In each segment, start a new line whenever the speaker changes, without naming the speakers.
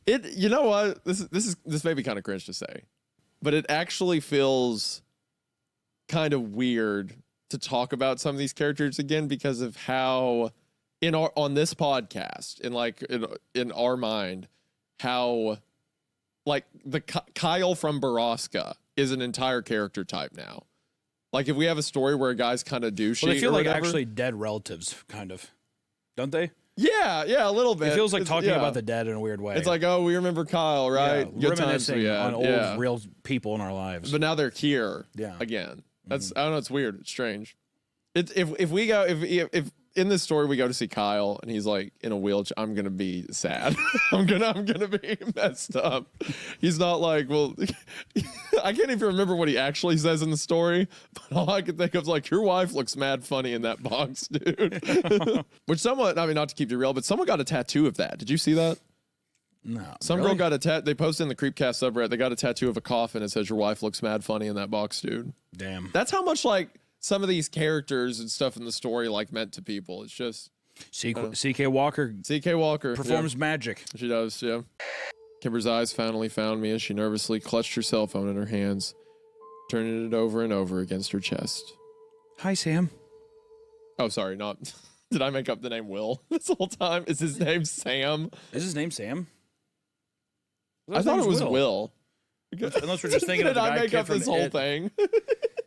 You know what? This may be kind of cringe to say, but it actually feels kind of weird to talk about some of these characters again because of how on this podcast in our mind how like the Kyle from Baraska is an entire character type now. Like if we have a story where a guy's kind of douchey,
well, they feel like
whatever,
actually dead relatives, kind of, don't they?
Yeah, a little bit.
It feels like talking about the dead in a weird way.
It's like, oh, we remember Kyle, right?
Yeah, reminiscing on old
yeah.
real people in our lives.
But now they're here again. That's I don't know. It's weird. It's strange. If we go if in this story we go to see Kyle and he's like in a wheelchair, I'm gonna be sad. I'm gonna be messed up. He's not like, well, I can't even remember what he actually says in the story, but all I can think of is like, your wife looks mad funny in that box, dude. Which someone, I mean, not to keep you real, but someone got a tattoo of that. Did you see that?
No.
Some girl got a tattoo. They posted in the Creepcast subreddit. They got a tattoo of a coffin. It says, your wife looks mad funny in that box, dude.
Damn.
That's how much like some of these characters and stuff in the story like meant to people. It's just
CK Walker.
CK Walker
performs magic.
She does, yeah. Kimber's eyes finally found me as she nervously clutched her cell phone in her hands, turning it over and over against her chest.
Hi, Sam.
Oh, sorry, not. Did I make up the name Will this whole time? Is his name Sam?
Is his name Sam?
I thought it was Will.
Unless we're just thinking of the guy
Did I make up this whole thing?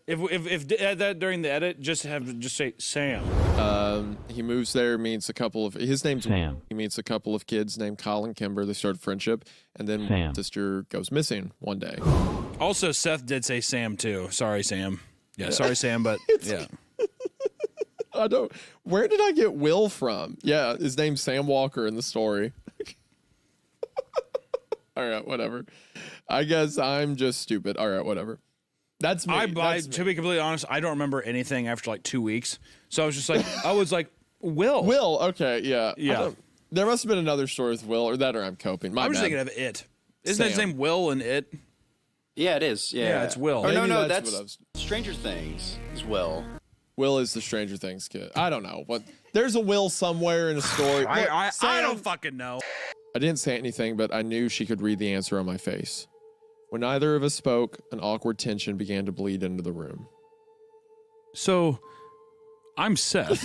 If that during the edit, just say Sam.
He moves there, meets a couple of his name's
Sam.
He meets a couple of kids named Kyle and Kimber. They start a friendship, and then
Sam.
sister goes missing one day.
Also, Seth did say Sam too. Sorry, Sam. Yeah, sorry, Sam, but yeah.
I don't. Where did I get Will from? Yeah, his name's Sam Walker in the story. All right, whatever. I guess I'm just stupid. All right, whatever. That's me.
To be completely honest, I don't remember anything after like 2 weeks. So I was just like, Will.
Will, okay, yeah.
Yeah.
There must have been another story with Will, or I'm coping.
I was thinking of It. Isn't his name Will in It?
Yeah, it is. Yeah,
it's Will.
Or
Maybe
no,
that's
that's Stranger Things as well.
Will is the Stranger Things kid. I don't know. But there's a Will somewhere in a story. Look,
I
Sam,
don't fucking know.
I didn't say anything, but I knew she could read the answer on my face. When neither of us spoke, an awkward tension began to bleed into the room.
So, I'm Seth.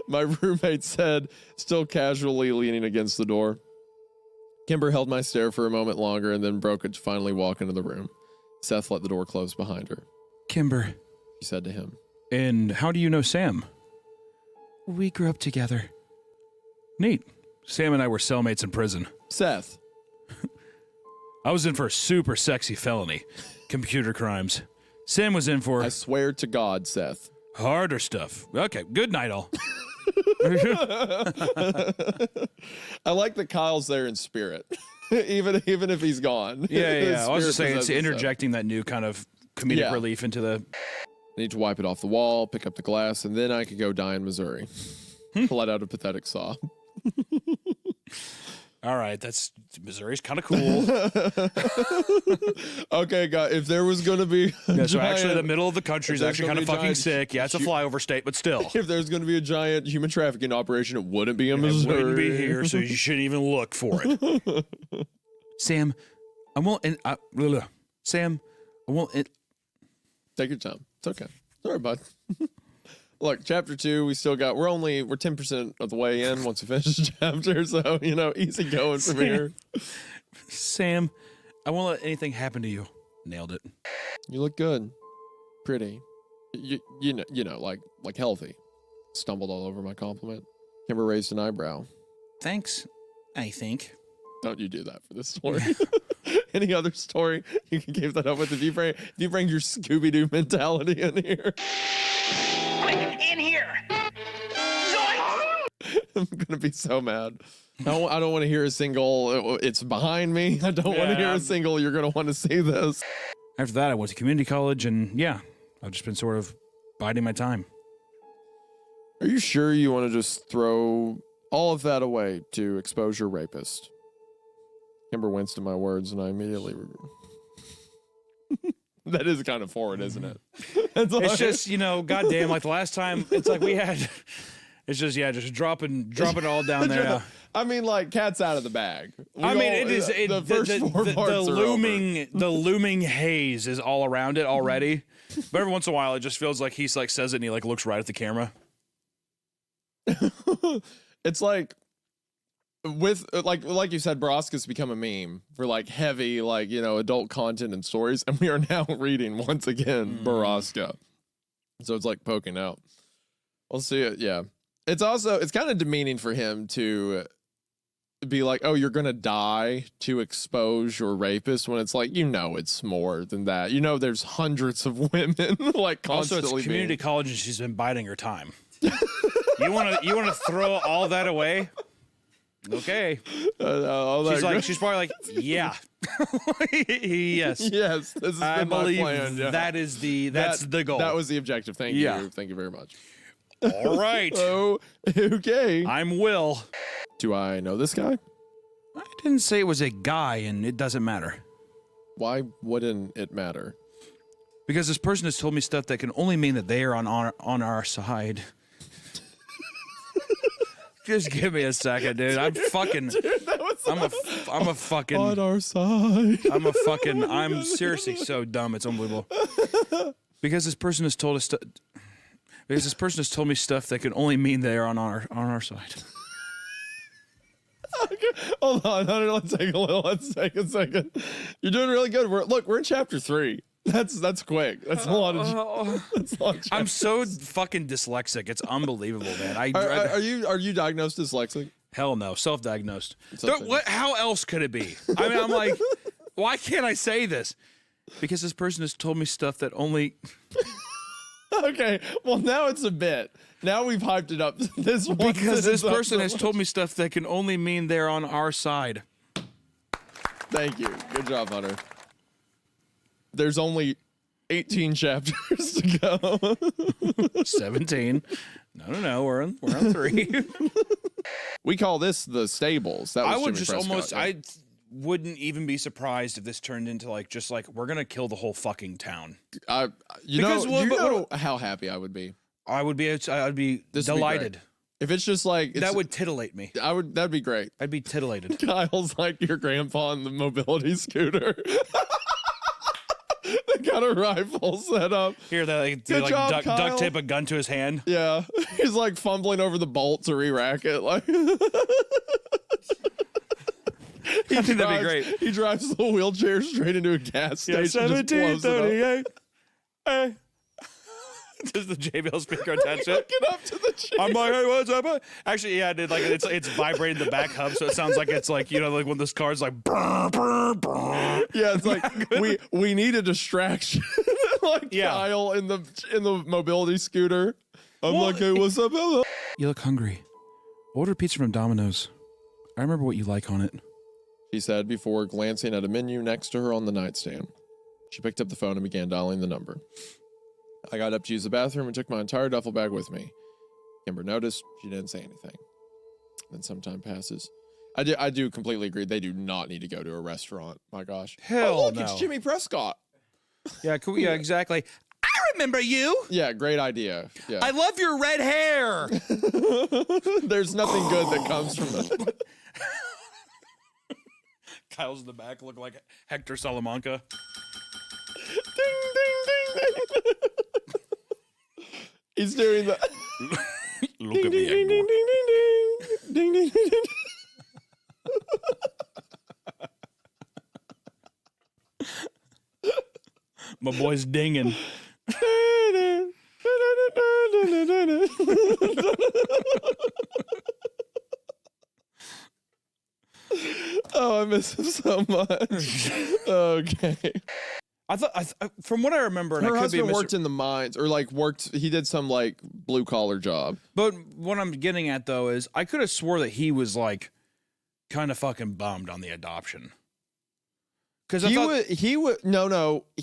my roommate said, still casually leaning against the door. Kimber held my stare for a moment longer and then broke it to finally walk into the room. Seth let the door close behind her.
Kimber.
She said to him.
And how do you know Sam? We grew up together. Neat. Sam and I were cellmates in prison.
Seth.
I was in for a super sexy felony. Computer crimes. Sam was in for...
I swear to God, Seth.
Harder stuff. Okay, good night all.
I like that Kyle's there in spirit. even if he's gone.
Yeah. I was just saying, it's interjecting that new kind of comedic relief into the...
I need to wipe it off the wall, pick up the glass, and then I could go die in Missouri. Let out a pathetic sob.
All right, Missouri's kind of cool.
Okay, guys, if there was going to be
so actually the middle of the country is actually kind of fucking sick. Yeah, it's a flyover state, but still.
If there's going to be a giant human trafficking operation, it wouldn't be in Missouri.
It wouldn't be here, so you shouldn't even look for it. Sam, I won't... Sam, I won't...
Take your time. It's okay. Sorry, bud. Look, chapter 2, we're 10% of the way in once we finish the chapter, so, easy going from here.
Sam, I won't let anything happen to you. Nailed it.
You look good. Pretty. You know, like healthy. Stumbled all over my compliment. Kimber raised an eyebrow.
Thanks, I think.
Don't you do that for this story. Any other story you can keep that up with if you bring your Scooby-Doo mentality in here.
In here!
I'm gonna be so mad. I don't want to hear a single, it's behind me. I don't want to hear a single, you're gonna want to see this.
After that, I went to community college, and I've just been sort of biding my time.
Are you sure you want to just throw all of that away to expose your rapist? Kimber winced at my words, and I immediately... That is kind of forward, isn't it?
It's just, goddamn, like the last time, it's like we had It's just just dropping it all down there. Yeah.
I mean, like, cat's out of the bag.
The first four parts are the looming haze is all around it already. But every once in a while, it just feels like he's like says it and he like looks right at the camera.
It's like with like you said, Baraska's become a meme for like heavy adult content and stories, and we are now reading once again Baraska. So it's like poking out. We'll see it. Yeah, it's kind of demeaning for him to be like, oh, you're gonna die to expose your rapist, when it's like, it's more than that. There's hundreds of women like constantly.
Also, it's community college and she's been biding her time. You want to throw all that away? Okay. She's probably like, yeah. Yes.
Yes. This
I believe plan, yeah. That's the goal.
That was the objective. Thank you. Thank you very much.
All right.
Oh, okay.
I'm Will.
Do I know this guy?
I didn't say it was a guy, and it doesn't matter.
Why wouldn't it matter?
Because this person has told me stuff that can only mean that they are on our side. Just give me a second, dude. I'm fucking. Dude, I'm a fucking.
On our side.
I'm seriously so dumb. It's unbelievable. Because this person has told us. Because this person has told me stuff that can only mean they are on our side.
Okay. Hold on, Hunter. Let's take a second. You're doing really good. We're in chapter 3. That's quick. That's a lot of.
I'm so fucking dyslexic. It's unbelievable, man.
Are you diagnosed dyslexic?
Hell no, self-diagnosed. How else could it be? I mean, I'm like, why can't I say this? Because this person has told me stuff that only.
Okay, well now it's a bit. Now we've hyped it up.
Because this person has told me stuff that can only mean they're on our side.
Thank you. Good job, Hunter. There's only 18 chapters to go.
17. No. We're on 3.
We call this the stables. That was
I would
Jimmy
just
Prescott,
almost.
yeah.
I wouldn't even be surprised if this turned into we're gonna kill the whole fucking town.
You know how happy I would be.
I'd be delighted.
If it's just like
that would titillate me.
That'd be great.
I'd be titillated.
Kyle's like your grandpa on the mobility scooter. They got a rifle set up.
Here, they duct tape a gun to his hand.
Yeah, he's like fumbling over the bolt to re-rack it. Like,
I think that'd be great.
He drives the wheelchair straight into a gas station.
1738. Hey. Does the JBL speaker attach it?
Up to the JBL.
I'm like, hey, what's up? Actually, yeah, I did. Like, it's vibrating the back hub, so it sounds like it's like, like when this car's like, brr, brr, brr.
Yeah, it's like we need a distraction. Kyle in the mobility scooter. I'm like, hey, what's up? Hello.
You look hungry. Order pizza from Domino's. I remember what you like on it.
She said before glancing at a menu next to her on the nightstand. She picked up the phone and began dialing the number. I got up to use the bathroom and took my entire duffel bag with me. Kimber noticed. She didn't say anything. Then some time passes. I do completely agree. They do not need to go to a restaurant. My gosh.
Hell
look,
no.
It's Jimmy Prescott.
Yeah, cool. Yeah, exactly. I remember you.
Yeah, great idea. Yeah.
I love your red hair.
There's nothing good that comes from it.
Kyle's in the back, look like Hector Salamanca.
Ding, ding, ding, ding. He's doing the.
Look
ding,
at me,
ding, ding, ding, ding, ding, ding, ding, ding.
My boy's dinging.
Oh, I miss him so much. Okay.
I thought, from what I remember, and
her
I could be
husband worked in the mines, or he did some like blue collar job.
But what I'm getting at though is, I could have swore that he was like kind of fucking bummed on the adoption. Because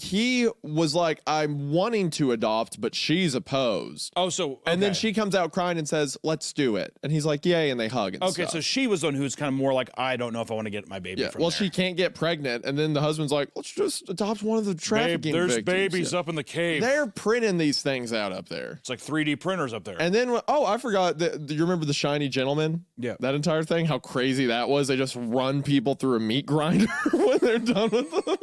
he was like, I'm wanting to adopt, but she's opposed.
Oh, so okay.
And then she comes out crying and says, "Let's do it." And he's like, "Yay!" And they hug. And
okay,
stuff.
so she was the one who's kind of more like, I don't know if I want to get my baby.
Yeah.
From
Well,
there.
she can't get pregnant, and then the husband's like, "Let's just adopt one of the trafficking
There's
victims."
babies up in the cave.
They're printing these things out up there.
It's like 3D printers up there.
And then, I forgot. Do you remember the Shiny Gentleman?
Yeah.
That entire thing. How crazy that was. They just run people through a meat grinder when they're done with them.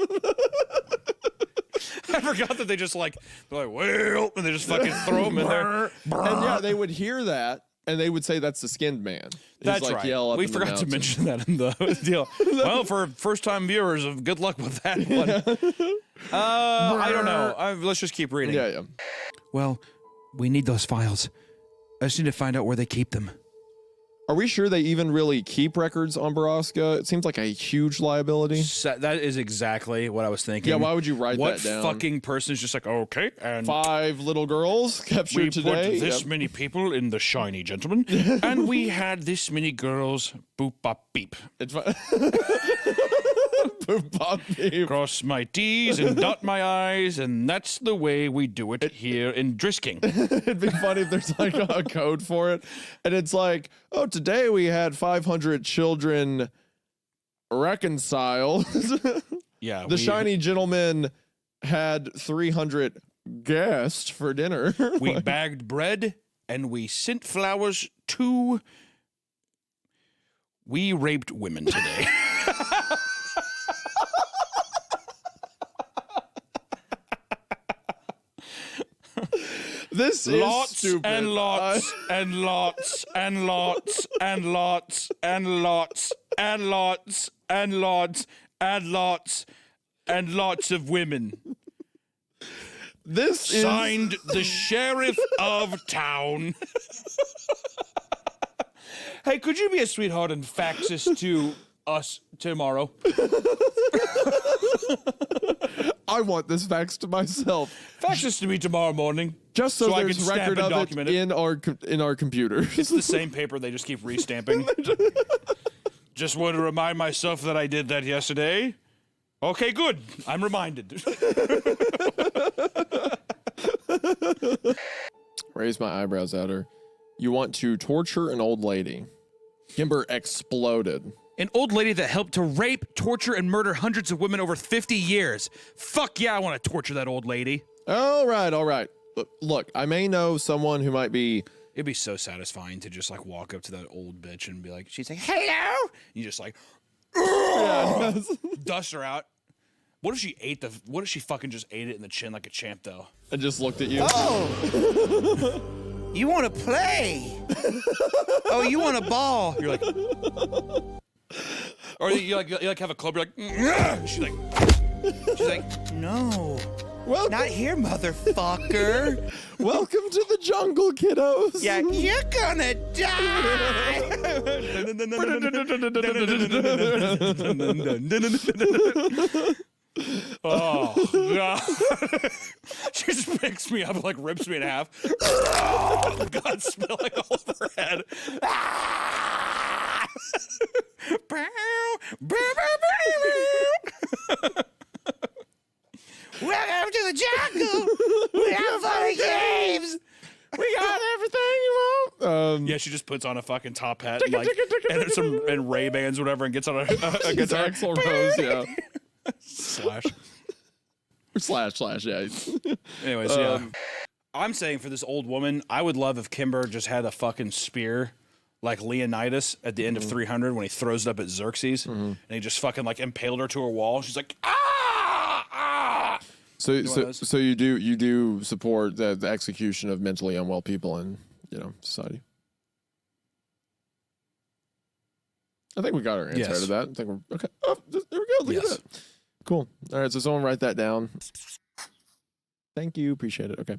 I forgot that they just they're like, well, and they just fucking throw them in there.
And yeah, they would hear that and they would say that's the skinned man.
That's
like,
right.
Yell up
We
in the
forgot to
mountains.
mention that in the deal. Well, for first-time viewers, good luck with that one. I don't know. Let's just keep reading.
Yeah.
Well, we need those files. I just need to find out where they keep them.
Are we sure they even really keep records on Baraska? It seems like a huge liability.
That is exactly what I was thinking.
Yeah, why would you write
what
that down?
What fucking person is just like, okay, and
5 little girls captured
we
today.
put this many people in the Shiny Gentleman, and we had this many girls. Boop bop beep.
It's Boop, bop, beep.
Cross my T's and dot my I's, and that's the way we do it here in Drisking.
It'd be funny if there's like a code for it, and it's like, oh, today we had 500 children reconcile.
Yeah,
The Shiny Gentleman had 300 guests for dinner.
We bagged bread and we sent flowers to. We raped women today.
This is
Lots
stupid.
and lots and lots and lots and lots and lots and lots and lots and lots and lots of women.
This is
Signed the sheriff of town. Hey, could you be a sweetheart and fax this to us tomorrow?
I want this faxed to myself,
Fax this to me tomorrow morning.
just so,
I can
there's
stamp
record
and
of
document
it
it.
in our computers.
It's the same paper, they just keep restamping. Just want to remind myself that I did that yesterday. Okay, good. I'm reminded.
Raise my eyebrows at her. You want to torture an old lady. Kimber exploded.
An old lady that helped to rape, torture, and murder hundreds of women over 50 years. Fuck yeah, I want to torture that old lady.
All right. Look, I may know someone who might be.
It'd be so satisfying to just like walk up to that old bitch and be like, she's like, hello. You just like, dust her out. What if she fucking just ate it in the chin like a champ though?
I just looked at you.
Oh! You want to play? Oh, you want a ball?
You're like, or you like have a club. You're like, she's like,
No.
Welcome,
Not here, motherfucker.
welcome to the jungle, kiddos.
Yeah, you're gonna die.
oh god. She just picks me up, like rips me in half. God, spilling all over her head.
Welcome to the jungle. We have fun games.
We got everything you want.
Yeah, she just puts on a fucking top hat and, like, and Ray Bans, whatever, and gets on a guitar.
Axl Rose, yeah.
Slash.
Slash, yeah.
Anyways, yeah. I'm saying for this old woman, I would love if Kimber just had a fucking spear like Leonidas at the end of 300 when he throws it up at Xerxes and he just fucking like impaled her to a wall. She's like, ah!
So you do support the execution of mentally unwell people in society. I think we got our answer
Yes.
out of that. I think we're okay. Oh, there we go. Look
Yes.
at that. Cool. All right, so someone write that down. Thank you. Appreciate it. Okay.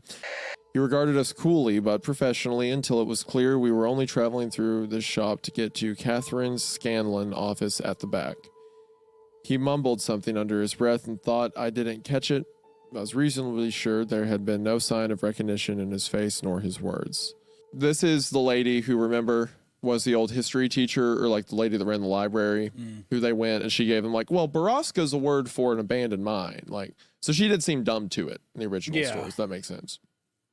He regarded us coolly but professionally until it was clear we were only traveling through the shop to get to Catherine's Scanlon office at the back. He mumbled something under his breath and thought I didn't catch it. I was reasonably sure there had been no sign of recognition in his face nor his words. This is the lady who, remember, was the old history teacher or like the lady that ran the library who they went and she gave them like, well, Baraska's a word for an abandoned mine. Like, so she did seem dumb to it in the original stories. That makes sense.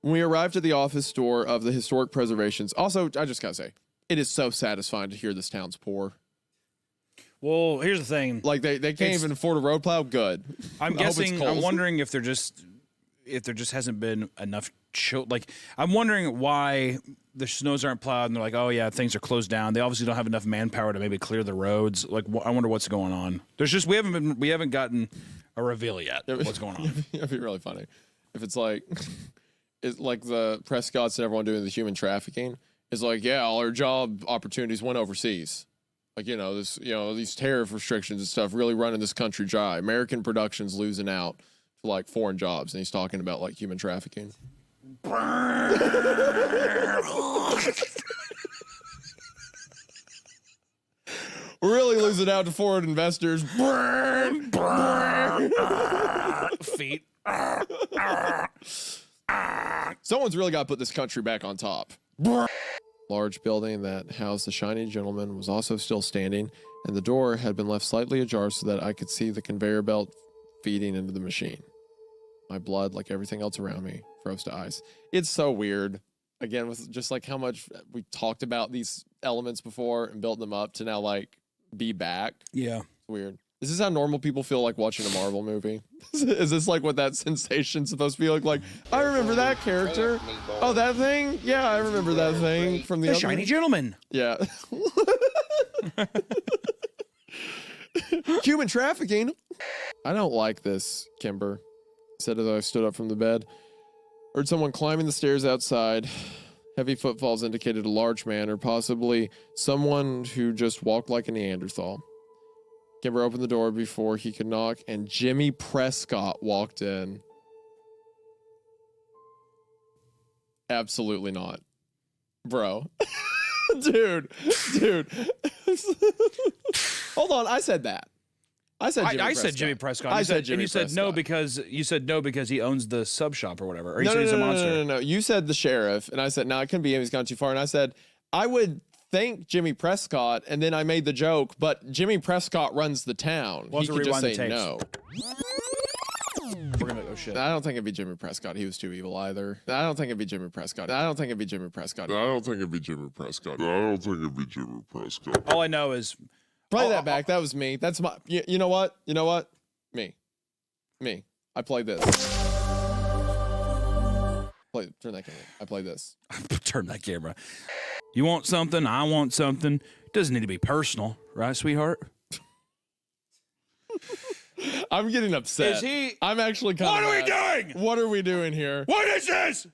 When we arrived at the office door of the Historic Preservations, also, I just gotta say, it is so satisfying to hear this town's poor.
Well, here's the thing.
Like they can't even afford a road plow. Good.
I'm guessing. I'm wondering if there just hasn't been enough. Like I'm wondering why the snows aren't plowed and they're like, oh yeah, things are closed down. They obviously don't have enough manpower to maybe clear the roads. Like I wonder what's going on. There's just we haven't gotten a reveal yet. What's going on?
It'd be really funny if it's like the Prescotts and everyone doing the human trafficking. It's like, yeah, all our job opportunities went overseas. Like, these tariff restrictions and stuff really running this country dry. American production's losing out to like foreign jobs. And he's talking about like human trafficking. We're really losing out to foreign investors.
Feet.
Someone's really got to put this country back on top. Large building that housed the shiny gentleman was also still standing, and the door had been left slightly ajar so that I could see the conveyor belt feeding into the machine. My blood, like everything else around me, froze to ice. It's so weird. Again, with just like how much we talked about these elements before and built them up to now like be back.
Yeah.
It's weird. Is this how normal people feel like watching a Marvel movie? Is this like what that sensation's supposed to be like? I remember that character. Oh, that thing? Yeah, I remember that thing from the other
shiny gentleman.
Yeah. Human trafficking. I don't like this, Kimber said as I stood up from the bed. Heard someone climbing the stairs outside. Heavy footfalls indicated a large man or possibly someone who just walked like a Neanderthal. Kimber opened the door before he could knock, and Jimmy Prescott walked in. Absolutely not. Bro. Dude. Hold on, I said that. I said
Jimmy Prescott.
I said Jimmy
Prescott. You said no because he owns the sub shop or whatever. Or he said he's a monster.
No. You said the sheriff, and I said, no, it couldn't be him. He's gone too far. And I said, I would think Jimmy Prescott, and then I made the joke, but Jimmy Prescott runs the town.
We'll
he could just say no.
We're gonna go shit.
I don't think it'd be Jimmy Prescott. He was too evil either. I don't think it'd be Jimmy Prescott.
All
I know is
play that back. That was me. That's my. You know what? Me. I played this. Turn that camera. I played this.
Turn that camera. You want something? I want something. It doesn't need to be personal, right, sweetheart?
I'm getting upset.
Is he?
I'm actually kind
What
of.
are we doing?
What are we doing here?
What is this?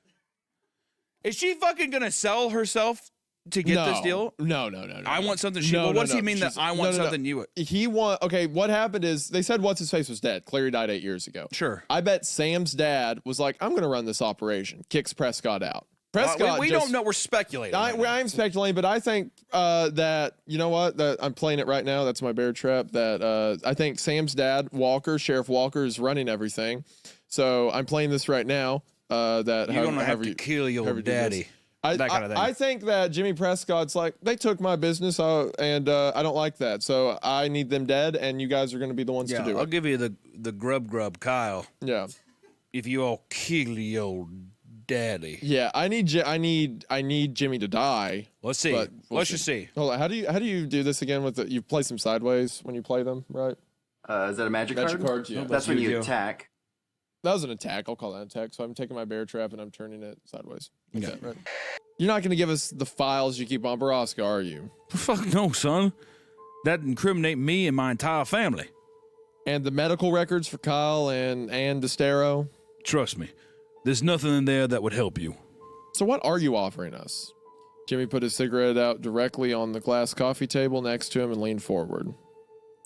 Is she fucking gonna sell herself to get this deal?
No.
I want something. What does he mean that I want something you?
Okay, what happened is they said what's his face was dead. Clary died 8 years ago.
Sure.
I bet Sam's dad was like, I'm going to run this operation. Kicks Prescott out. Prescott.
We don't know. We're speculating.
I'm speculating, but I think that you know what? That I'm playing it right now. That's my bear trap. That I think Sam's dad, Sheriff Walker, is running everything. So I'm playing this right now. That
you're gonna have to kill your daddy. That kind of thing.
I think that Jimmy Prescott's like, they took my business and I don't like that. So I need them dead, and you guys are going to be the ones to do it.
I'll give you the grub Kyle.
Yeah.
If you all kill your daddy.
Yeah, I need Jimmy to die.
Let's see. Let's just see.
Hold on. How do you do this again with you play some sideways when you play them, right?
Is that a magic card?
Yeah.
That's when you attack.
That was an attack. I'll call that an attack. So I'm taking my bear trap and I'm turning it sideways.
Yeah.
Okay, right. You're not going to give us the files you keep on Baraska, are you?
Fuck no, son. That'd incriminate me and my entire family.
And the medical records for Kyle and Ann DeStero?
Trust me, there's nothing in there that would help you.
So what are you offering us? Jimmy put his cigarette out directly on the glass coffee table next to him and leaned forward.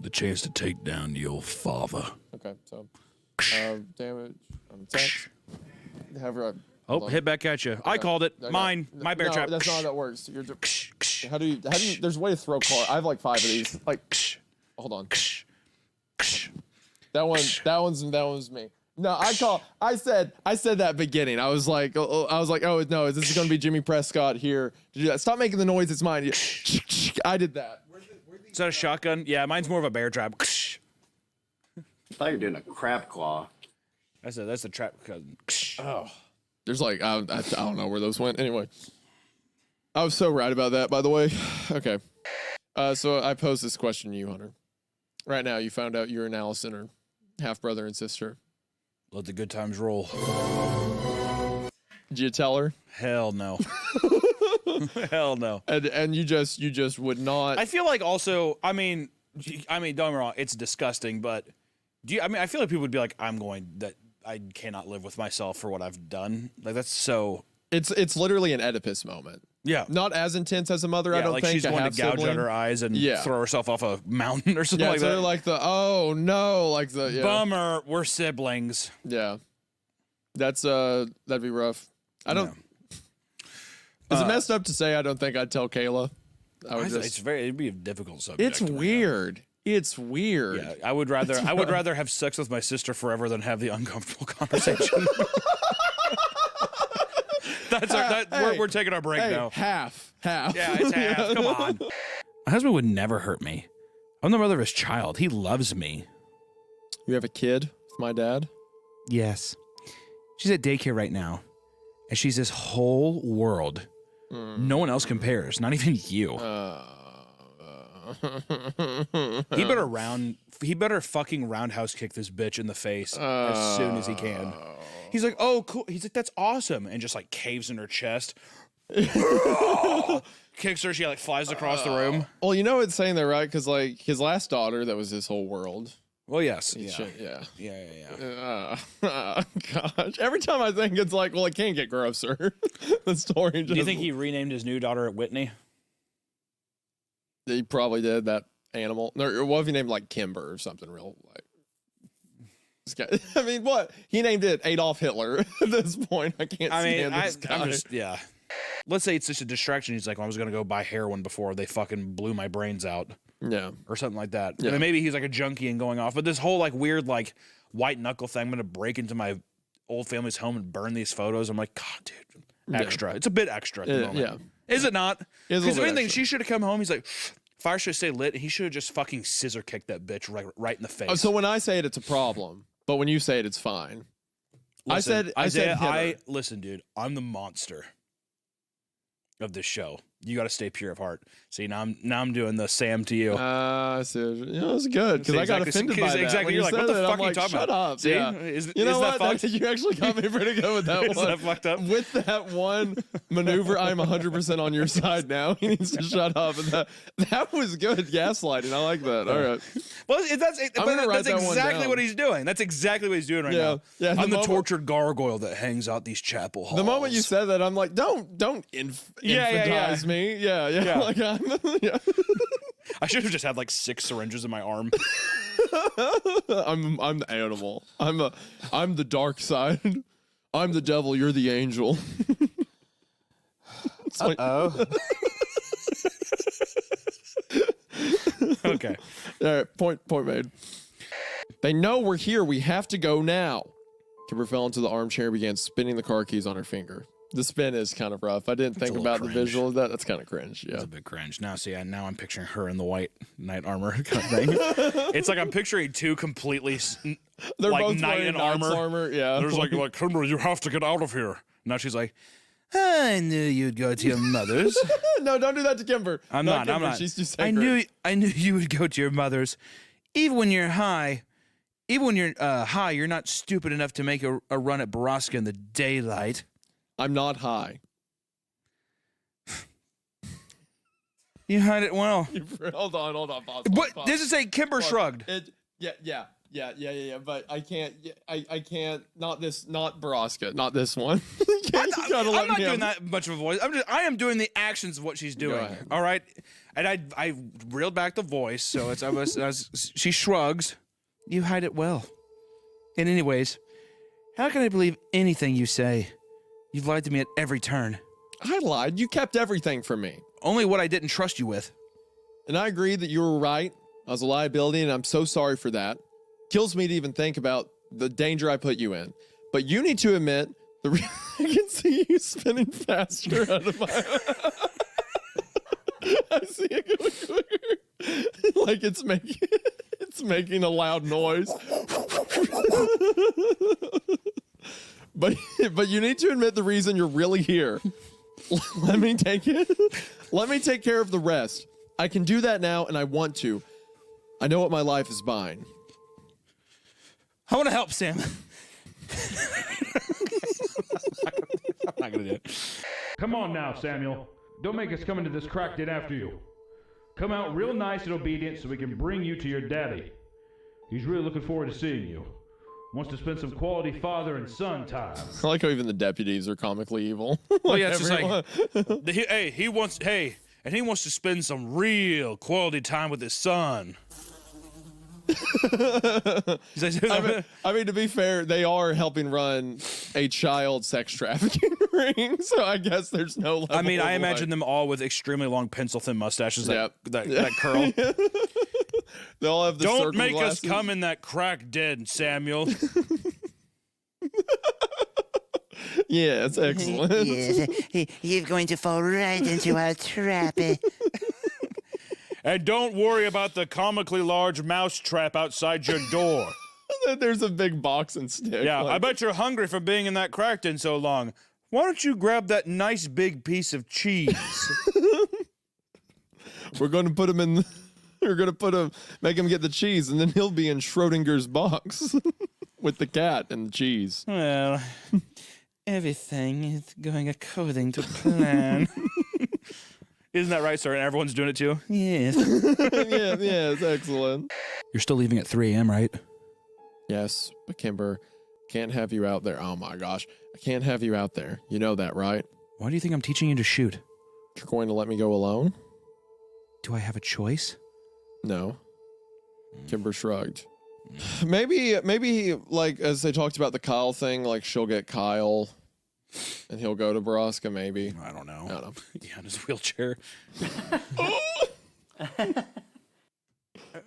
The chance to take down your father.
Okay, so damage on text.
Hit back at you. I called it. Mine. My bear trap.
That's not how that works. How do you? There's a way to throw cards. I have like 5 of these. Like, hold on. That one's me. No, I said that beginning. I was like, oh no, this is gonna be Jimmy Prescott here to do that. Stop making the noise. It's mine. I did that.
Is that a shotgun? Yeah, mine's more of a bear trap.
I thought you were doing a crab claw.
That's a trap cousin.
Oh, there's like I don't know where those went. Anyway, I was so right about that. By the way, okay. So I posed this question to you, Hunter. Right now, you found out you're and Allison are half brother and sister.
Let the good times roll.
Did you tell her?
Hell no. Hell no.
And you just would not.
I feel like also, I mean, don't get me wrong, it's disgusting, but I feel like people would be like, I cannot live with myself for what I've done. Like that's so.
It's literally an Oedipus moment.
Yeah.
Not as intense as a mother, I don't
like
think.
She's going to gouge out her eyes and throw herself off a mountain or something like that.
Yeah, like the, oh no, like the, yeah.
Bummer, we're siblings.
Yeah. That's, that'd be rough. I don't, is it messed up to say I don't think I'd tell Kayla?
It'd be a difficult subject.
It's weird. It's weird.
Yeah, I would rather have sex with my sister forever than have the uncomfortable conversation. We're taking our break now.
Half.
Yeah, it's half. Come on. My husband would never hurt me. I'm the mother of his child. He loves me.
You have a kid with my dad?
Yes. She's at daycare right now, and she's this whole world. No one else compares, not even you. He better fucking roundhouse kick this bitch in the face as soon as he can. He's like, oh, cool. He's like, that's awesome. And just like caves in her chest. Kicks her. She like flies across the room.
Well, you know it's saying that, right? Because like his last daughter, that was his whole world.
Well, yes.
Yeah.
Yeah.
Gosh. Every time I think it's like, well, it can't get grosser. The story just...
Do you think he renamed his new daughter Whitney?
He probably did, that animal. No, what if he named like Kimber or something real like... I mean, what? He named it Adolf Hitler at this point. I can't stand this guy.
I'm just, yeah. Let's say it's just a distraction. He's like, well, I was going to go buy heroin before they fucking blew my brains out.
Yeah.
Or something like that.
Yeah.
And then maybe he's like a junkie and going off. But this whole like weird like white knuckle thing, I'm going to break into my old family's home and burn these photos. I'm like, God, dude, extra. Yeah. It's a bit extra at the moment.
Yeah.
Is it not?
Because
if anything, she should have come home. He's like, fire should stay lit. He should have just fucking scissor kicked that bitch right in the face.
Oh, so when I say it, it's a problem. But when you say it, it's fine.
Listen,
I said Hitler.
Listen, dude, I'm the monster of this show. You got to stay pure of heart. See, now I'm doing the Sam to you.
I see. You know, it's good because I got offended by that.
Exactly. You're like, what the fuck are you talking
about? Shut up.
See?
Yeah. You know what? You actually got me pretty good with that one.
Is that fucked up?
With that one maneuver, I'm 100% on your side now. He needs to shut up. And that was good gaslighting. I like that. All right.
Well, that's exactly what he's doing. That's exactly what he's doing right now.
Yeah.
I'm the tortured gargoyle that hangs out these chapel halls.
The moment you said that, I'm like, don't infantilize me. Yeah. Like, yeah.
I should have just had like 6 syringes in my arm.
I'm the animal. I'm the dark side. I'm the devil. You're the angel.
Okay.
All right. Point made. They know we're here. We have to go now. Kimber fell into the armchair and began spinning the car keys on her finger. The spin is kind of rough. I didn't think about the visual of that. That's kind of cringe. Yeah.
It's a bit cringe. Now I'm picturing her in the white knight armor kind of thing. It's like I'm picturing 2 completely
They're
like
both
knight in armor.
Yeah.
There's like Kimber, you have to get out of here. Now she's like, I knew you'd go to your mother's.
No, don't do that to Kimber.
I'm not.
She's too sacred.
I knew you would go to your mother's. Even when you're high, you're not stupid enough to make a run at Baraska in the daylight.
I'm not high.
You hide it well.
Hold on. Pause.
This is a Kimber shrugged.
Yeah. But I can't. I can't. Not Baraska. Not this one.
I'm not doing that much of a voice. I am doing the actions of what she's doing. All right, and I reeled back the voice, so she shrugs. You hide it well. And anyways, how can I believe anything you say? You've lied to me at every turn.
I lied. You kept everything from me.
Only what I didn't trust you with.
And I agree that you were right. I was a liability, and I'm so sorry for that. Kills me to even think about the danger I put you in. But you need to admit I can see you spinning faster out of my. I see it going quicker. Like it's making a loud noise. But you need to admit the reason you're really here. Let me take it. Let me take care of the rest. I can do that now, and I want to. I know what my life is buying.
I want to help, Sam. I'm not gonna do it.
Come on now, Samuel. Don't make us come into this crack den after you. Come out real nice and obedient so we can bring you to your daddy. He's really looking forward to seeing you. Wants to spend some quality father and son time.
I like how even the deputies are comically evil.
Well, yeah, it's just like, he wants to spend some real quality time with his son.
I mean, to be fair, they are helping run a child sex trafficking ring, so I guess there's no level.
I mean, I imagine them all with extremely long pencil-thin mustaches that curl.
They all have the
Don't
circle
make
glasses.
us come in that crack den, Samuel.
Yeah, it's excellent.
Yes, you're going to fall right into our trap.
And don't worry about the comically large mouse trap outside your door.
There's a big boxing stick.
Yeah,
like,
I bet you're hungry from being in that crack den so long. Why don't you grab that nice big piece of cheese?
we're going to put him in. We're going to make him get the cheese, and then he'll be in Schrodinger's box with the cat and the cheese.
Well, everything is going according to plan. Isn't that right, sir? And everyone's doing it too?
Yes.
yeah, it's excellent.
You're still leaving at 3 a.m., right?
Yes, but Kimber, can't have you out there. Oh my gosh, I can't have you out there. You know that, right?
Why do you think I'm teaching you to shoot?
You're going to let me go alone?
Do I have a choice?
No. Kimber shrugged. Maybe, like, as they talked about the Kyle thing, like, she'll get Kyle and he'll go to Baraska, maybe.
I don't know.
I don't know.
Yeah, in his wheelchair.
Come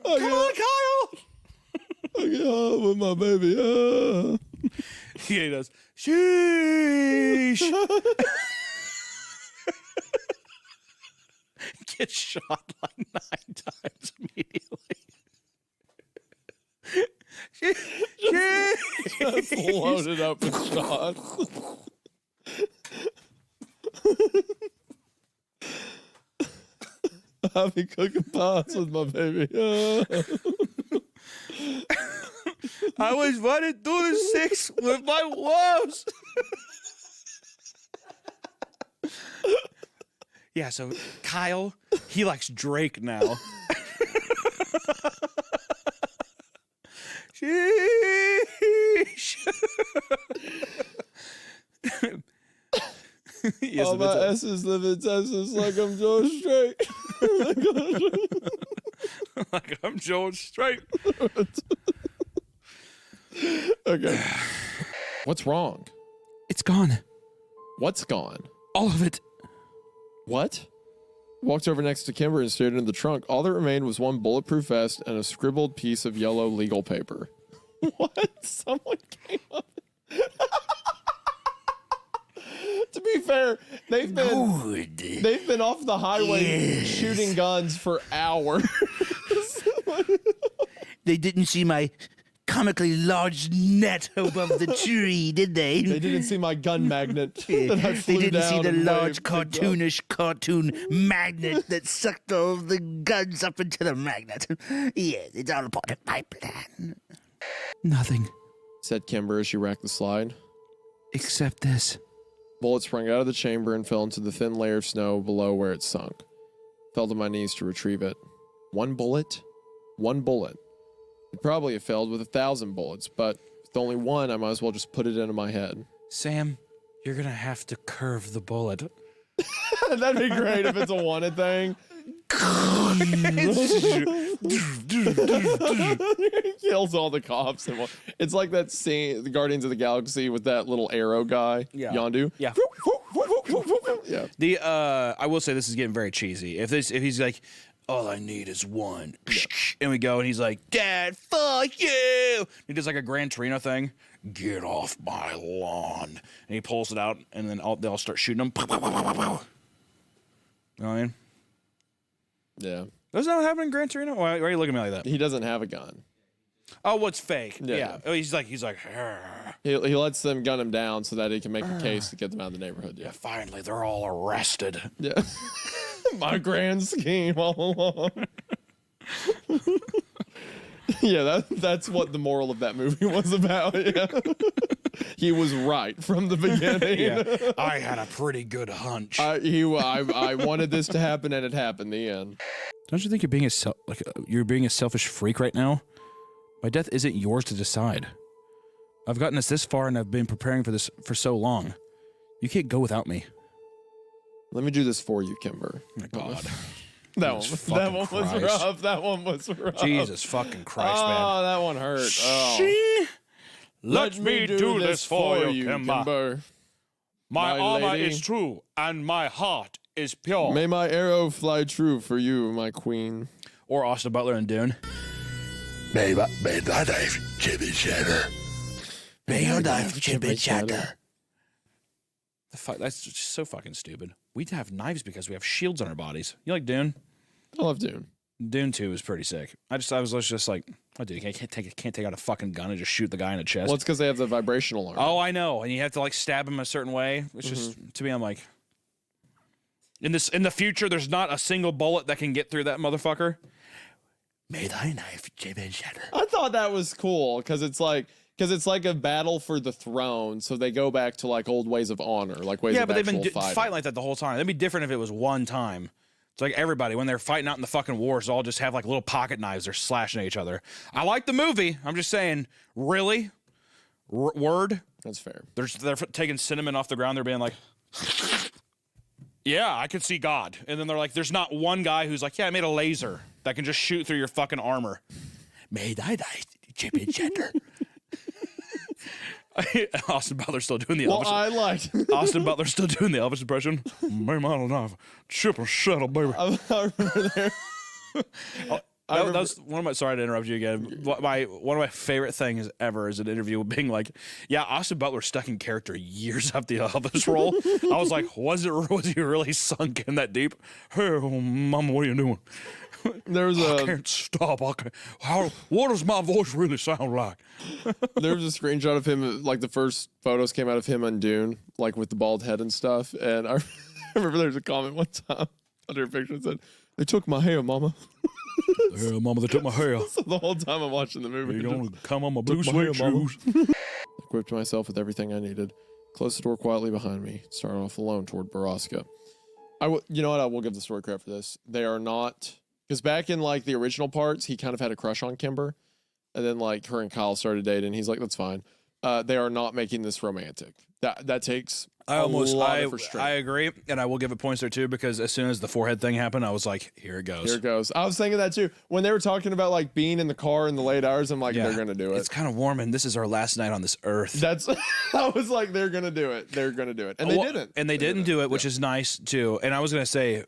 on, Kyle! I get home with my baby.
Yeah, he does. Sheesh! Gets shot like 9 times immediately.
Just loaded up with shots. I'll be cooking pots with my baby.
I was running through the 6 with my wolves. Yeah, so Kyle, he likes Drake now. Sheesh. Yes,
all my S's live in Texas like I'm George Strait.
like I'm George Strait.
Okay. What's wrong?
It's gone.
What's gone?
All of it.
What? Walked over next to Kimber and stared into the trunk. All that remained was one bulletproof vest and a scribbled piece of yellow legal paper. What? Someone came up. To be fair, they've been off the highway shooting guns for hours.
They didn't see my comically large net above the tree, did they?
They didn't see my gun magnet that I flew
They didn't see
down
the
and
large
waved.
cartoonish cartoon magnet that sucked all the guns up into the magnet. Yes, it's all a part of my plan.
Nothing.
Said Kimber as she racked the slide.
Except this.
Bullet sprung out of the chamber and fell into the thin layer of snow below where it sunk. Fell to my knees to retrieve it. One bullet? One bullet. It'd probably have failed with 1,000 bullets, but with only one, I might as well just put it into my head.
Sam, you're going to have to curve the bullet.
That'd be great if it's a wanted thing. Kills all the cops. It's like that scene, the Guardians of the Galaxy, with that little arrow guy, Yondu.
Yeah.
Yeah.
The I will say this is getting very cheesy. If he's like, all I need is one. Yeah. And we go, and he's like, Dad, fuck you. He does like a Gran Torino thing. Get off my lawn. And he pulls it out, and then they all start shooting him. You know what I mean?
Yeah.
Does that happen in Gran Torino? Why are you looking at me like that?
He doesn't have a gun.
Oh, what's fake?
Yeah.
Oh, he's like.
He lets them gun him down so that he can make a case to get them out of the neighborhood. Yeah.
Finally, they're all arrested.
Yeah. My grand scheme all along. Yeah, that's what the moral of that movie was about. Yeah. He was right from the beginning.
Yeah. I had a pretty good hunch.
I wanted this to happen, and it happened. The end.
Don't you think you're being a selfish freak right now? My death isn't yours to decide. I've gotten us this far, and I've been preparing for this for so long. You can't go without me.
Let me do this for you, Kimber.
Oh my God.
That one was rough. That one was rough.
Jesus fucking Christ, man.
Oh, that one hurt. Oh.
Shing. Let me do this for you,
Kimber.
My armor
lady.
is true, and my heart is pure.
May my arrow fly true for you, my queen.
Or Austin Butler and Dune.
May thy knife chip and shatter. May your knife chip and shatter.
That's just so fucking stupid. We have knives because we have shields on our bodies. You like Dune?
I love Dune.
Dune 2 was pretty sick. I was just like, oh, dude, you can't take out a fucking gun and just shoot the guy in the chest.
Well, it's because they have the vibrational armor.
Oh, I know, and you have to like stab him a certain way. It's just to me, I'm like, in the future, there's not a single bullet that can get through that motherfucker.
May thy knife chip and shatter.
I thought that was cool because it's like a battle for the throne, so they go back to like old ways of honor, like ways of
but they've been
fighting.
fighting like that the whole time. That'd be different if it was one time. It's like everybody when they're fighting out in the fucking wars, all just have like little pocket knives. They're slashing at each other. I like the movie. I'm just saying, really, word.
That's fair.
They're taking cinnamon off the ground. They're being like, yeah, I could see God. And then they're like, there's not one guy who's like, yeah, I made a laser that can just shoot through your fucking armor.
May thy knife chip and shatter.
Austin Butler's still doing the Elvis.
Well, I liked
Austin Butler's still doing the Elvis impression. May my knife chip and shatter, baby.
I remember there.
That was one of my. Sorry to interrupt you again. One of my favorite things ever is an interview being like, "Yeah, Austin Butler stuck in character years after the Elvis role." I was like, "Was he really sunk in that deep?" Hey, Mama, what are you doing?
There was
I can't stop. What does my voice really sound like?
There was a screenshot of him, like the first photos came out of him on Dune, like with the bald head and stuff. And I remember there was a comment one time under a picture that said, "They took my hair, Mama."
Yeah, Mama, they took my hair.
So the whole time I'm watching the movie,
You don't come on my blue
hair,
suede
Mama.
shoes.
Equipped myself with everything I needed. Closed the door quietly behind me. Started off alone toward Baraska. You know what? I will give the story credit for this. They are not, because back in like the original parts, he kind of had a crush on Kimber, and then like her and Kyle started dating. He's like, that's fine. They are not making this romantic. That takes a lot of restraint.
I agree, and I will give it points there too, because as soon as the forehead thing happened, I was like, here it goes.
Here it goes. I was thinking that too. When they were talking about like being in the car in the late hours, I'm like, they're gonna do it.
It's kind of warm, and this is our last night on this earth.
I was like, they're gonna do it. They're gonna do it, and they didn't.
And they didn't do it, which is nice too. And I was gonna say,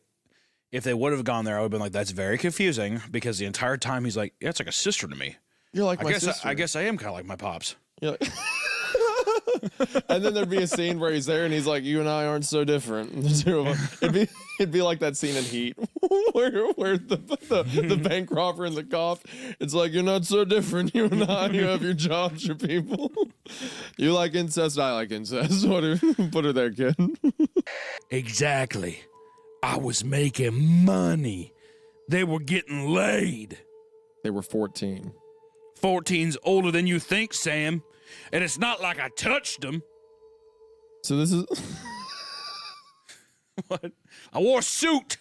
if they would have gone there, I would have been like, that's very confusing, because the entire time he's like, yeah, it's like a sister to me.
You're like,
I guess I am kind of like my pops.
You're like and then there'd be a scene where he's there and he's like, you and I aren't so different. The two of them. It'd be like that scene in Heat where the bank robber and the cop, it's like, you're not so different, you and I. You have your jobs, your people. You like incest, I like incest. Put her there, kid.
Exactly. I was making money. They were getting laid.
They were 14.
14's older than you think, Sam. And it's not like I touched them.
So this is...
What? I wore a suit.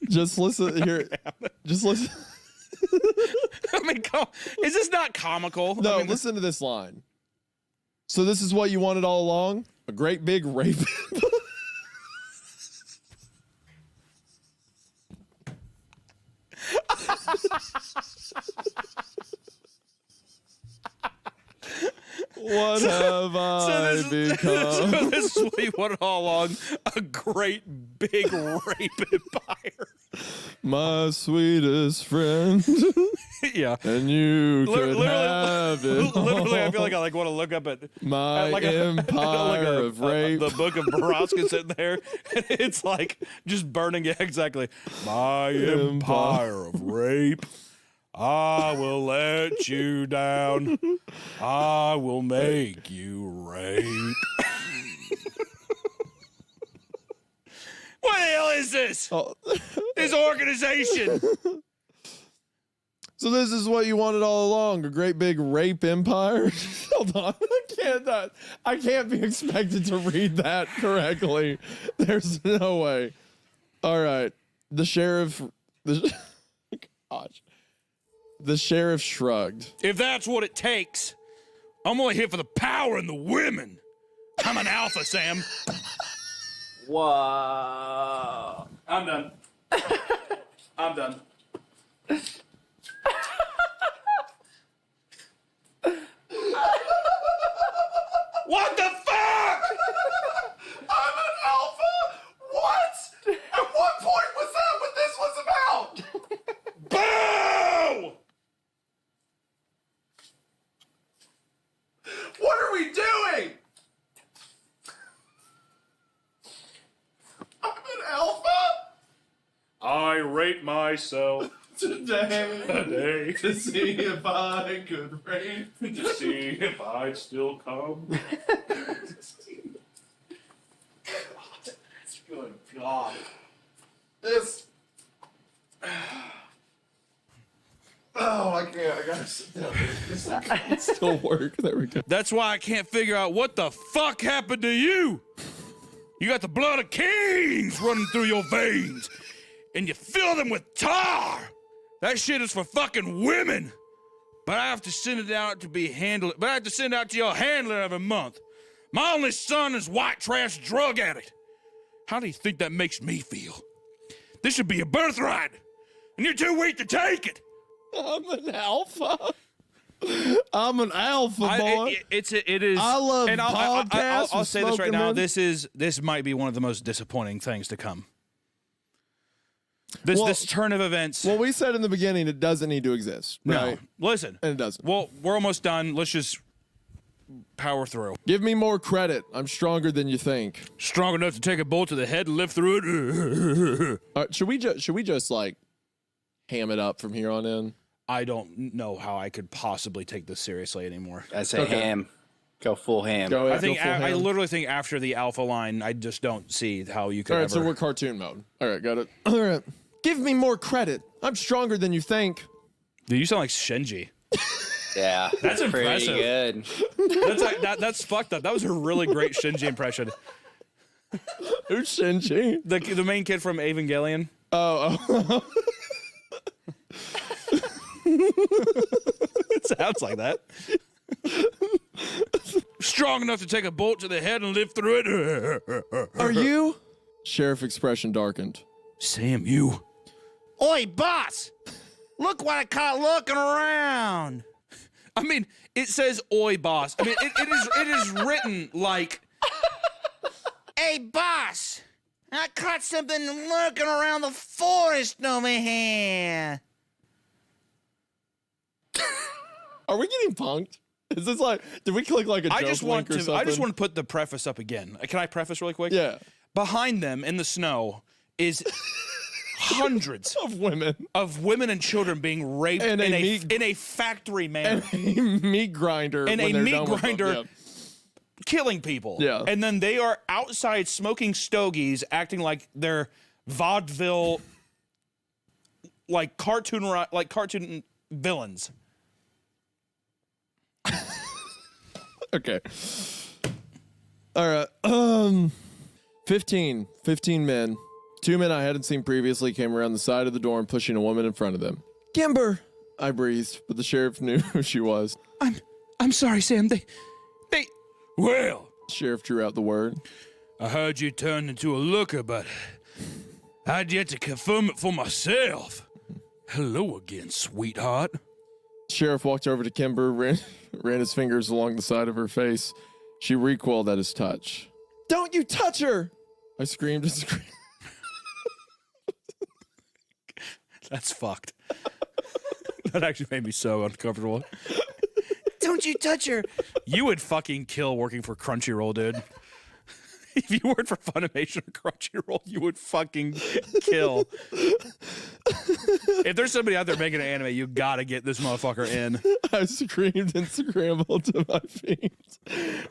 Just listen here. Just listen.
I mean, is this not comical?
No,
I mean,
listen to this line. So this is what you wanted all along? A great big rape. What have I become?
So this is what you wanted all along, a great big rape empire.
My sweetest friend.
Yeah.
And you could have it.
Literally, I feel like I want to look up at
my
like
empire of rape.
the book of Baraska sitting there, and it's like just burning. Yeah, exactly. My empire of rape. I will let you down. I will make you rape. What the hell is this?
Oh.
This organization.
So this is what you wanted all along, a great big rape empire? Hold on. I can't be expected to read that correctly. There's no way. All right. The sheriff shrugged.
If that's what it takes, I'm only here for the power and the women. I'm an alpha, Sam.
Whoa.
I'm done. I'm done. What the fuck?
I'm an alpha? What? At what point was that what this was about?
Boo!
What are we doing? I'm an alpha?
I rate myself
Today to see if I could rape.
to see if I'd still come. Good God.
This. Oh, I can't. I gotta sit down. It still work. There we go.
That's why I can't figure out what the fuck happened to you. You got the blood of kings running through your veins, and you fill them with tar. That shit is for fucking women. But I have to send it out to be handled. But I have to send it out to your handler every month. My only son is white trash drug addict. How do you think that makes me feel? This should be a birthright, and you're too weak to take it.
I'm an alpha. I'm an alpha boy.
It is.
I love
and
podcasts.
I'll say this right now.
Men.
This might be one of the most disappointing things to come. This turn of events.
Well, we said in the beginning it doesn't need to exist, right?
No, listen.
And it doesn't.
Well, we're almost done. Let's just power through.
Give me more credit. I'm stronger than you think.
Strong enough to take a bolt to the head and live through it.
Should we just like ham it up from here on in?
I don't know how I could possibly take this seriously anymore.
I say ham. Go full ham.
Go ahead,
I think
go full
I
ham.
literally think after the alpha line, I just don't see how you could
All right,
ever.
so we're cartoon mode. All right, got it. All right. Give me more credit. I'm stronger than you think.
Dude, you sound like Shinji.
Yeah.
That's
pretty
impressive.
good.
That's fucked up. That was a really great Shinji impression.
Who's Shinji?
The main kid from Evangelion.
Oh.
It sounds like that. Strong enough to take a bolt to the head and live through it.
Are you? Sheriff expression darkened.
Sam, you.
Oi, boss! Look what I caught looking around.
I mean, it says "Oi, boss." I mean, it is written like.
Hey, boss! I caught something lurking around the forest over here.
Are we getting punked? Is this like? Did we click like a joke
I just want
link or
to.
something?
I just want to put the preface up again. Can I preface really quick?
Yeah.
Behind them in the snow is hundreds
Of women
of women and children being raped
And
in
a
a factory manner,
and a meat grinder.
and
when
a
they're
meat
done with them.
grinder
Yeah.
killing people.
Yeah.
And then they are outside smoking stogies, acting like they're vaudeville, like cartoon villains.
Okay. All right. 15 men. 2 men I hadn't seen previously came around the side of the dorm, pushing a woman in front of them. Kimber, I breathed, but the sheriff knew who she was.
I'm sorry, Sam. They. Well,
The sheriff drew out the word.
I heard you turned into a looker, but I'd yet to confirm it for myself. Hello again, sweetheart.
The sheriff walked over to Kimber, ran his fingers along the side of her face. She recoiled at his touch. Don't you touch her! I screamed and screamed.
That's fucked. That actually made me so uncomfortable.
Don't you touch her.
You would fucking kill working for Crunchyroll, dude. If you worked for Funimation or Crunchyroll, you would fucking kill. If there's somebody out there making an anime, you gotta get this motherfucker in.
I screamed and scrambled to my feet.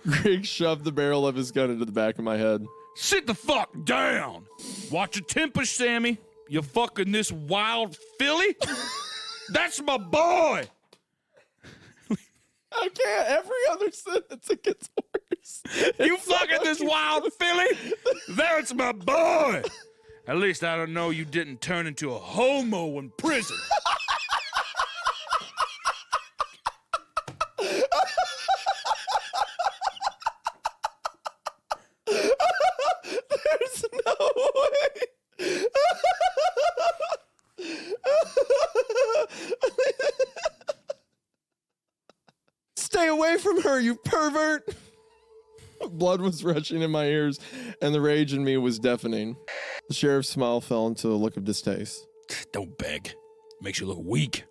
Greg shoved the barrel of his gun into the back of my head.
Sit the fuck down. Watch your temper, Sammy. You fucking this wild filly? That's my boy.
I can't. Every other sentence, it gets worse.
You fucking this wild filly? That's my boy. At least I don't know you didn't turn into a homo in prison.
There's no way. Stay away from her, you pervert. Blood was rushing in my ears, and the rage in me was deafening. The sheriff's smile fell into a look of distaste.
Don't beg. Makes you look weak.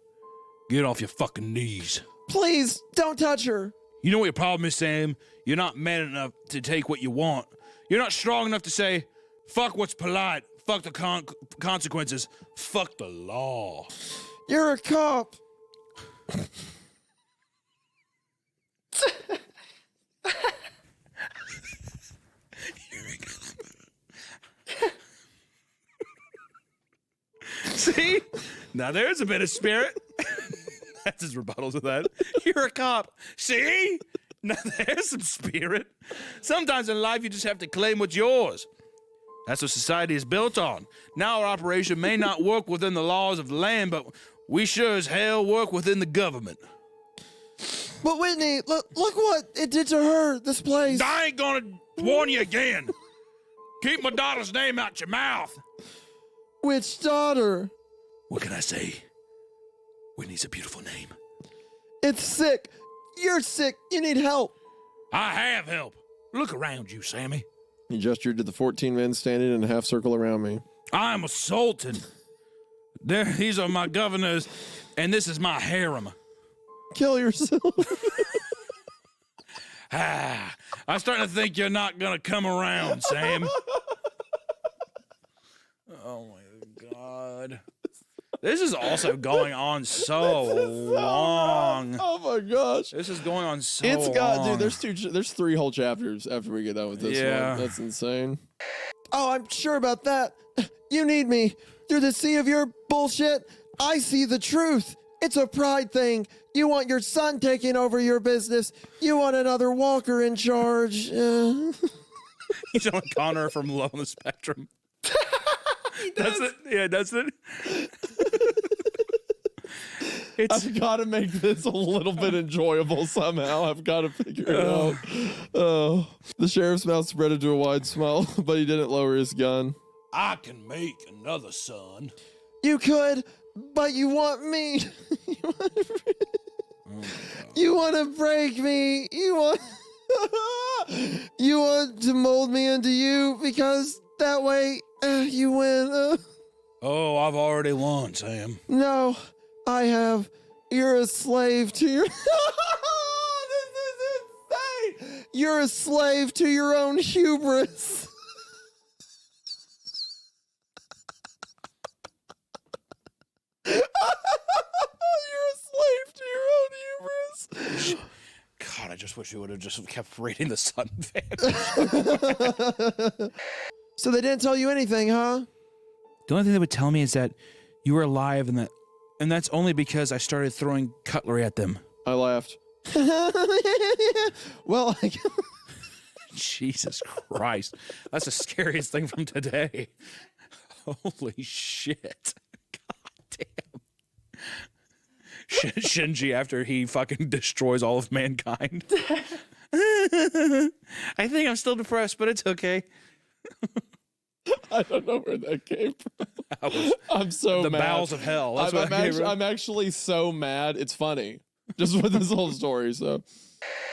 Get off your fucking knees.
Please, don't touch her.
You know what your problem is, Sam? You're not man enough to take what you want. You're not strong enough to say, fuck what's polite, fuck the consequences, fuck the law.
You're a cop.
See? Now there's a bit of spirit. That's his rebuttal to that. You're a cop. See? Now there's some spirit. Sometimes in life you just have to claim what's yours. That's what society is built on. Now our operation may not work within the laws of the land, but we sure as hell work within the government.
But Whitney, look what it did to her, this place.
I ain't gonna warn you again. Keep my daughter's name out your mouth.
Which daughter?
What can I say? Whitney's a beautiful name.
It's sick. You're sick. You need help.
I have help. Look around you, Sammy.
He gestured to the 14 men standing in a half circle around me.
I'm a sultan. These are my governors, and this is my harem.
Kill yourself.
I'm starting to think you're not gonna come around, Sam. Oh my God. This is also going on so long.
Oh my gosh.
This is going on so
It's got,
long.
dude, there's 3 whole chapters after we get done with this
Yeah.
one. That's insane. Oh, I'm sure about that. You need me. Through the sea of your bullshit, I see the truth. It's a pride thing. You want your son taking over your business. You want another Walker in charge.
He's on Connor from Low on the Spectrum. That's it. Yeah, that's it.
I've got to make this a little bit enjoyable somehow. I've got to figure it out. Oh, the sheriff's mouth spread into a wide smile, but he didn't lower his gun.
I can make another son.
You could, but you want me. You want to break me. You want you want to mold me into you because that way you win.
Oh, I've already won, Sam.
No, I have. You're a slave to your... This is insane. You're a slave to your own hubris. You're a slave to your own hubris.
God, I just wish you would have just kept reading the Sun fan.
So they didn't tell you anything, huh?
The only thing they would tell me is that you were alive and that's only because I started throwing cutlery at them.
I laughed. Well,
Jesus Christ. That's the scariest thing from today. Holy shit. God damn. Shinji after he fucking destroys all of mankind. I think I'm still depressed, but it's okay.
I don't know where that came from. I'm so
the
mad.
bowels of hell. That's
I'm actually so mad. It's funny. Just with this whole story, so.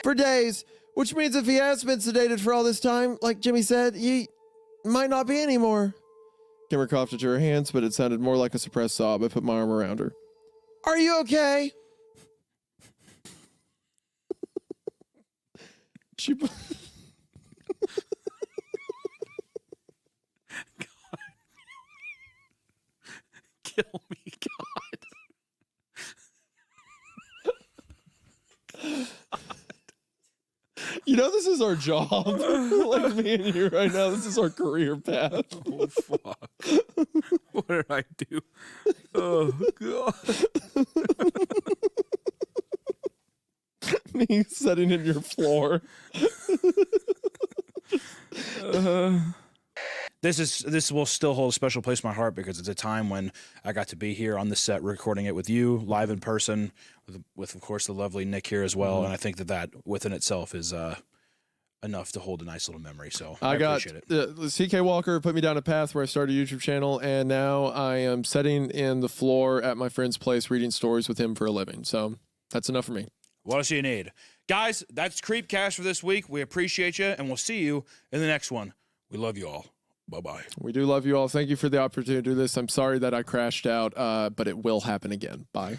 For days, which means if he has been sedated for all this time, like Jimmy said, he might not be anymore. Kimber coughed into her hands, but it sounded more like a suppressed sob. I put my arm around her. Are you okay? She...
Kill me, God.
You know, this is our job. Like me and you right now, this is our career path.
Oh, fuck. What did I do? Oh, God.
Me sitting in your floor.
This will still hold a special place in my heart because it's a time when I got to be here on the set recording it with you live in person with of course the lovely Nick here as well. And I think that within itself is enough to hold a nice little memory. So I appreciate it.
CK Walker put me down a path where I started a YouTube channel, and now I am sitting in the floor at my friend's place reading stories with him for a living. So that's enough for me.
What else do you need? Guys, that's Creepcast for this week. We appreciate you, and we'll see you in the next one. We love you all. Bye-bye.
We do love you all. Thank you for the opportunity to do this. I'm sorry that I crashed out, but it will happen again. Bye.